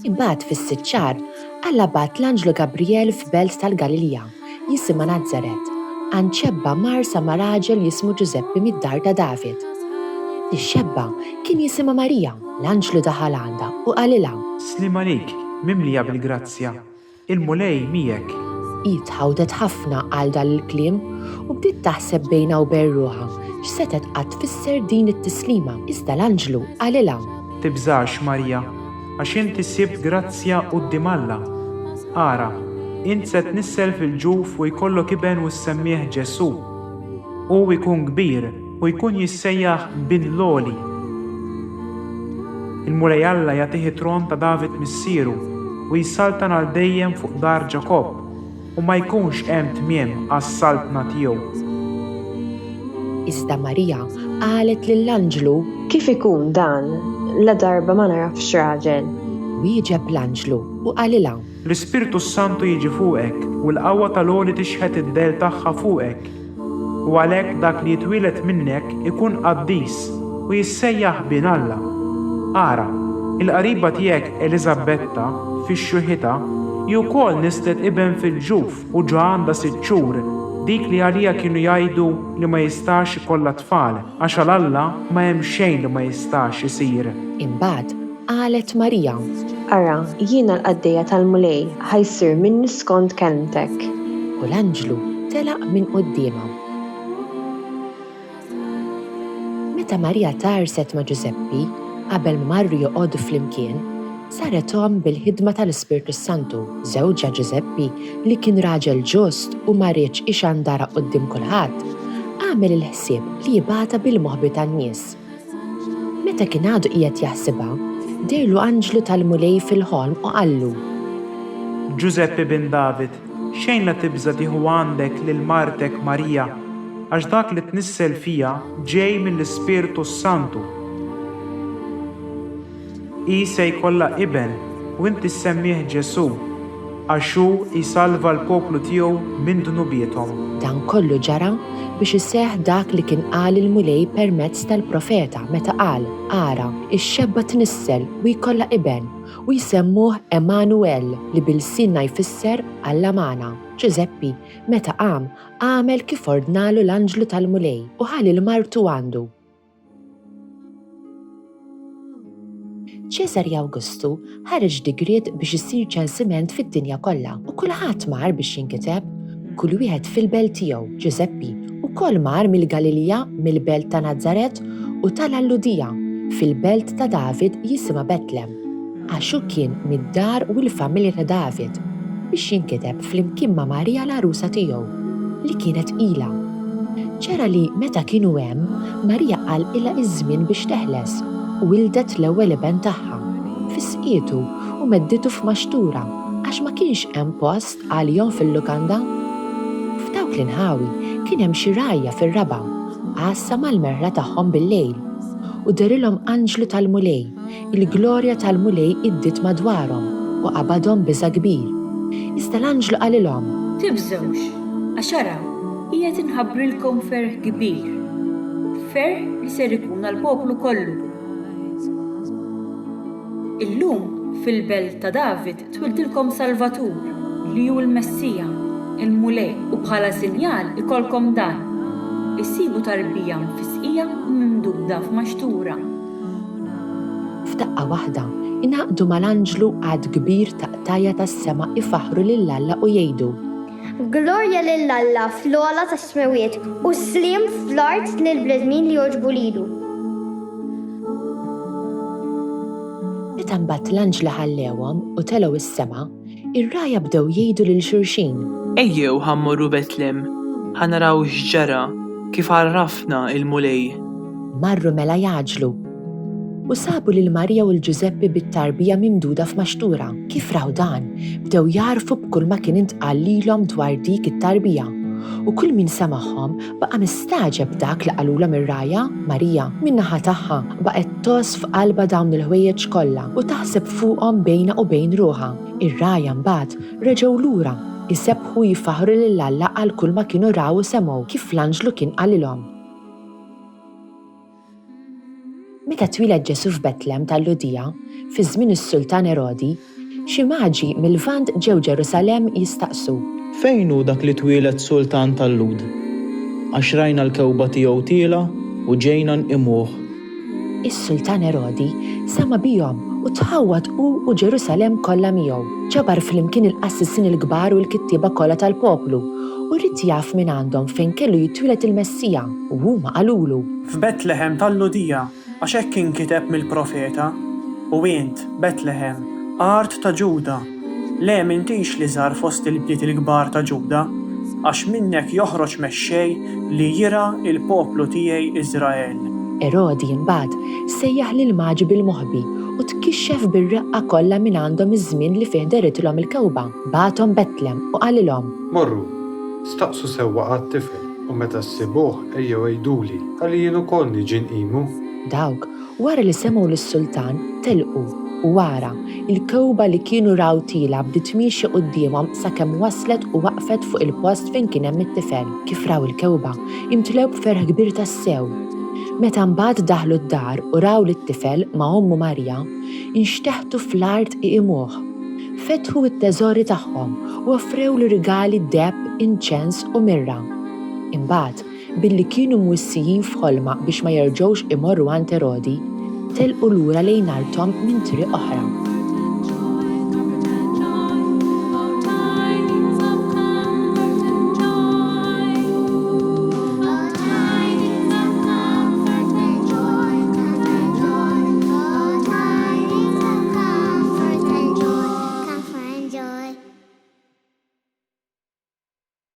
Imbagħad fis-sitt xahar Alla bat l-Anġlu Gabriel f'belt tal-Galilja jisimha Nażaret għand xebba marsa ma' raġel jismu Ġuseppi mid-dar ta' David. Ix-xebba kien jisimha Marija, l-Anġlu daħal għandha u qalilha: Slim għalik, mimlija bil-grazzja, il-mulej miegħek. Tħawdet ħafna għal dan il-kliem u bdiet taħseb bejnha u bejn ruħha x'setet qatt tfisser din it-tislima, iżda l-Anġlu qalilha: Tibżax, Marja, għax inti sibt grazzja quddiem Alla. Ara, int se tnissel fil-ġuf u jkollok iben u ssemmih Ġesù. U jkun kbir u jkun jissejjaħ bin Loli. Il-mulej Alla jagħtih it-tron ta' David missieru u jissaltan għal dejjem fuq dar Ġakob u ma jkunx hemm tmiem għas-saltna tiegħu. Iżda Marija qalet lill-Anġlu: Kif ikun dan? La darba ma narafx raġel. Wieġeb l-Anġlu u qalilha: L-Ispirtu Santu jiġi fuqek u l-qawwa tal-Għoli tixħet id-del tagħha fuqek. U għalhekk dak li jitwieled minnek ikun qaddis u jissejjaħ bin Alla. Ara, il-qariba tiegħek Eliżabetta fix-xuħita hi wkoll nistet iben fil-ġuf u ġa għandha 6 xhur, dik li għalija kienu jgħidu li ma jistax ikollha tfal għax għal Alla ma hemm xejn li ma jistax isir. Imbagħad qalet Marija: Ara, jiena l-qaddejja tal-mulej ħajsir minni skont kelmtek. U l-Anġlu telaq minn qudiemha. Meta Marija tarset ma' Ġuseppi qabel ma marru joqogħdu flimkien, sarethom bil-ħidma tal-Ispirtu Santu. Żewġa Ġuseppi li kien raġel ġust u ma rridx ixandara quddiem kulħadd, għamel il-ħsieb li jibgħatha bil-moħbi tan-nies. Meta kien għadu qiegħed jaħsibha, dejlu Anġlu tal-mulej fil-ħolm u qallu: Ġuseppi bin David, xejn la tibża tieħu għandek lil martek Marija, għax dak li tnissel fija ġej mill-Ispirtu Santu. I se jkollha iben u inti semmih Ġesù, għax hu jsalva l-poplu tiegħu minn dnubietom. Dan kollu ġara biex iseħħ dak li kien qal il-mulej permezz tal-profeta meta qal: Ara, ix-xebba tnissel u jkollha iben u jsemmuh Emanuel li bil-Sinna jfisser Alla magħna. Ġuseppi meta qam għamel kif ordnalu l-Anġlu tal-mulej u ħalli l-martu għandu. Ċesari Awgustu ħareġ digriet biex isir ċensiment fid-dinja kollha u kulħadd mar biex jinkiteb, kull wieħed fil-belt tiegħu. Ġuseppi ukoll mar mill-Galilja, mill-belt ta' Nażaret u tal-Alludija fil-belt ta' David jisimha Betlem, għax hu kien mid-dar u l-familja ta' David biex jinkiteb flimkien ma' Marija l-arusa tiegħu li kienet ilha. Ċara li meta kienu hemm, Marija qal ilha iż-żmien biex teħles u wildet l-ewwel iben tagħha fis-sqietu u medditu f'maxtura għax ma kienx hemm post għalihom fil-lukanda. F'dawk l-inħawi kien hemm xi rajja fir-raba' għassa mal-merħla tagħhom bil-lejl u derilhom Anġlu tal-mulej, il-glorja tal-mulej iddit madwarhom u qabadhom biża' kbir. Iżda l-Anġlu qalilhom: Tibżgħux, għax ara qiegħed inħabbrilkom ferħ kbir, ferħ li ser ikun għall-poplu kollu. Illum fil-belt ta' David twildilkom Salvatur li hu l-Messija, il-mulej, u bħala sinjal ikolkom dan: issibu tarbija mfisqija u mimduda f'maxtura. F'daqqa waħda ingħaqdu mal-Anġlu għad kbir taqtajja tas-sema ifaħħru lill-Alla u jgħidu: Glorja lill-Alla fl-ogħla tas-smawiet u sliem fl-art lill-bnedmin li jogħġbu lilu. Meta mbagħad l-Anġla ħallewhom u telgħu is-sema, ir-rajja bdew jgħidu lil xulxin: Ejjew ħammorru Betlem, ħanaraw x'ġara kif għarrafna il-mulej. Marru mela jaġlu u sabu lil Marija u l-Ġuseppi bit-tarbija mimduda f'maxtura. Kif raw dan, bdew jarfu b'kull ma kien intqal lilhom dwar dik it-tarbija. U kull min samagħhom baqa' mistaġeb dak li qalulhom ir-rajja. Marija min-naħa tagħha baqgħet tos f'qalba dawn il-ħwejjeġ kollha u taħseb fuqhom bejna u bejn ruħha. Ir-rajja mbagħad reġgħu lura isebħu jifaħru lill-Alla għal kull ma kienu raw u semgħu kif l-Anġlu kien qalilhom. Meta twiled Ġesù f'Betlem tal-Ludija, fi żmien is-Sultan Erodi, Xi maġi mill-Lvant ġew Ġerusalemm jistaqsu. Fejn hu dak li twieled sultan tal-Lud? Għax rajna l-kewba tiegħu tiela u ġejna nqimuh. Is-Sultan Erodi sama bihom u tħawwad u Ġerusalemm kollha miegħu. Ġabar flimkien il-qassisin il-kbar u l-kittieba kollha tal-poplu u rrid jaf minn għandhom fejn kellu jitwieled il-Messija u huma qalulu. F'Betlehem tal-Ludija għax hekk inkiteb mill-profeta u int Betlehem, art ta' Ġuda. Le m'intix li żar fost il-bliet il-kbar ta' Ġuda għax minnek joħroġ mexxej li jira il-poplu tiegħi Iżrael. Erodi imbagħad sejjaħ lil maġi bil-moħbi u tkixxef bir-reqqa kollha minn għandhom iż-żmien li fih deritilhom il-kewba. Bagħathom Betlem u qalilhom. Morru, staqsu sewwa għat-tifel u meta ssibuh ejjew għejduli għalli jien ukoll niġi nqimu. Dawk wara li semgħu lis-sultan telqu u wara il-kewba li kienu raw tila bdiet tmixi qudiemhom sakemm waslet u waqfet fuq il-post fejn kien hemm it-tifel. Kif raw il-kewba imtlew b'ferħ kbir tas-sew. Meta mbagħad daħlu d-dar u raw lit-tifel ma' ommu Marja, inxteħtu fl-art iqimuh. Fetħu t-teżori tagħhom u offrew li rigali deb, inċens u mirra. Imbagħad, billi kienu mwissijin f'ħolma biex ma jerġgħux imorru għand Erodi, telqu lura lejn arthom minn triq oħra.